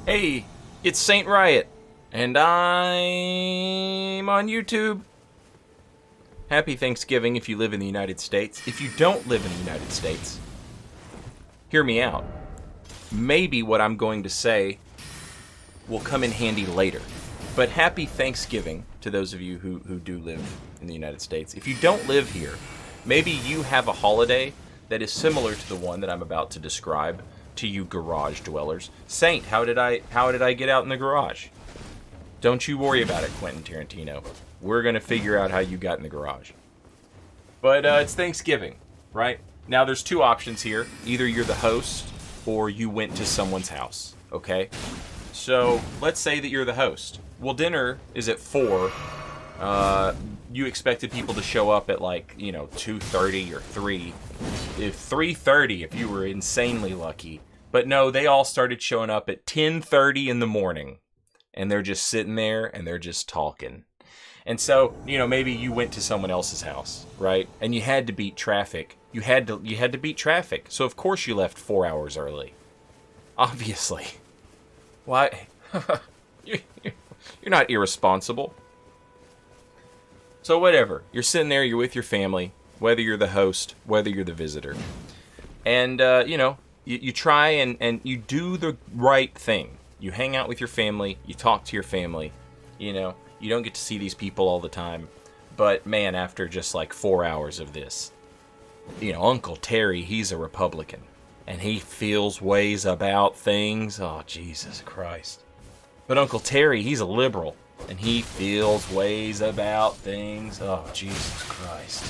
Hey, it's Saint Riot, and I'm on YouTube. Happy Thanksgiving if you live in the United States. If you don't live in the United States, hear me out. Maybe what I'm going to say will come in handy later. But happy Thanksgiving to those of you who do live in the United States. If you don't live here, maybe you have a holiday that is similar to the one that I'm about to describe to you garage dwellers. Saint, how did I get out in the garage? Don't you worry about it, Quentin Tarantino. We're gonna figure out how you got in the garage. But it's Thanksgiving, right? Now there's two options here. Either you're the host or you went to someone's house, okay? So let's say that you're the host. Well, dinner is at 4. You expected people to show up at 2:30 or 3. If 3:30 if you were insanely lucky. But no, they all started showing up at 10:30 in the morning. And they're just sitting there and they're just talking. And so, maybe you went to someone else's house, right? And you had to beat traffic. You had to beat traffic. So of course you left 4 hours early. Obviously. Why? You're not irresponsible. So whatever. You're sitting there, you're with your family, whether you're the host, whether you're the visitor. And, you try and you do the right thing. You hang out with your family, you talk to your family, you don't get to see these people all the time. But man, after just 4 hours of this, Uncle Terry, he's a Republican. And he feels ways about things. Oh, Jesus Christ. But Uncle Terry, he's a liberal. And he feels ways about things. Oh, Jesus Christ.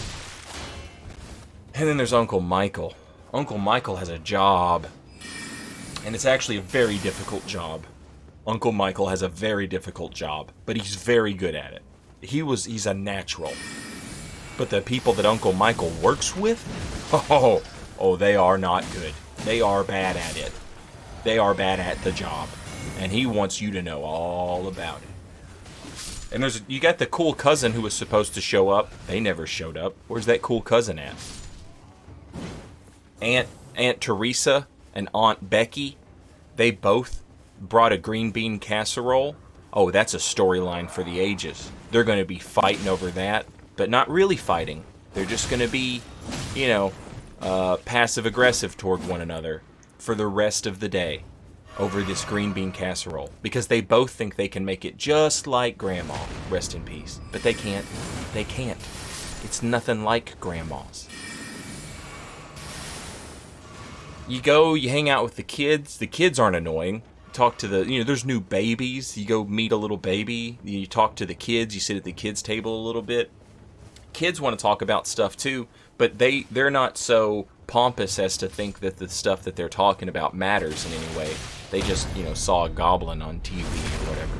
And then there's Uncle Michael. Uncle Michael has a job. And it's actually a very difficult job. Uncle Michael has a very difficult job. But he's very good at it. He's a natural. But the people that Uncle Michael works with? Oh, they are not good. They are bad at it. They are bad at the job. And he wants you to know all about it. And you got the cool cousin who was supposed to show up. They never showed up. Where's that cool cousin at? Aunt Teresa and Aunt Becky, they both brought a green bean casserole. Oh, that's a storyline for the ages. They're going to be fighting over that, but not really fighting. They're just going to be, passive-aggressive toward one another for the rest of the day over this green bean casserole, because they both think they can make it just like Grandma, rest in peace. But they can't. They can't. It's nothing like Grandma's. You go, you hang out with the kids. The kids aren't annoying. Talk to there's new babies. You go meet a little baby. You talk to the kids. You sit at the kids' table a little bit. Kids want to talk about stuff too, but they're not so pompous as to think that the stuff that they're talking about matters in any way. They just, saw a goblin on TV or whatever.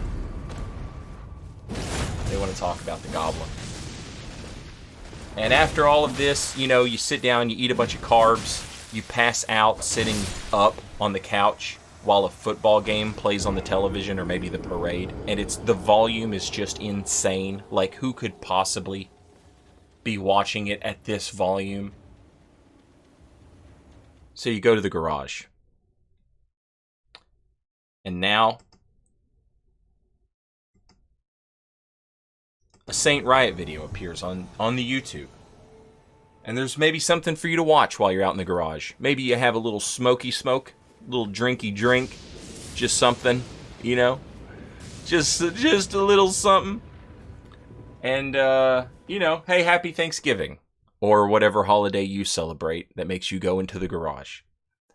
They want to talk about the goblin. And after all of this, you sit down, you eat a bunch of carbs, you pass out sitting up on the couch while a football game plays on the television, or maybe the parade, and the volume is just insane. Like, who could possibly be watching it at this volume? So you go to the garage. And now, a Saint Riot video appears on the YouTube. And there's maybe something for you to watch while you're out in the garage. Maybe you have a little smoky smoke, a little drinky drink, just something, just a little something. And, hey, happy Thanksgiving. Or whatever holiday you celebrate that makes you go into the garage.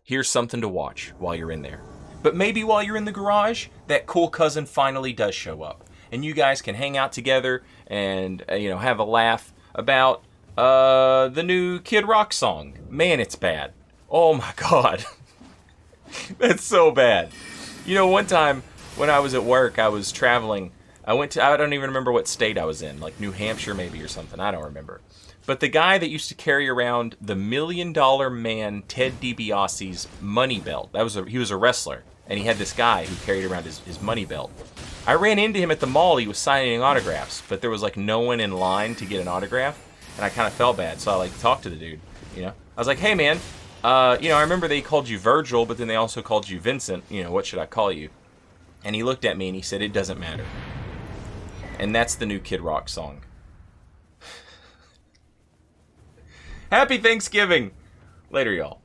Here's something to watch while you're in there. But maybe while you're in the garage, that cool cousin finally does show up. And you guys can hang out together and, have a laugh about the new Kid Rock song. Man, it's bad. Oh my God. That's so bad. One time when I was at work, I was traveling. I don't even remember what state I was in, like New Hampshire maybe or something. I don't remember. But the guy that used to carry around the $1 Million Man Ted DiBiase's money belt, he was a wrestler, and he had this guy who carried around his money belt. I ran into him at the mall. He was signing autographs, but there was no one in line to get an autograph, and I kind of felt bad, so I talked to the dude. I was like, hey man, I remember they called you Virgil, but then they also called you Vincent. What should I call you? And he looked at me and he said, "It doesn't matter." And that's the new Kid Rock song. Happy Thanksgiving! Later, y'all.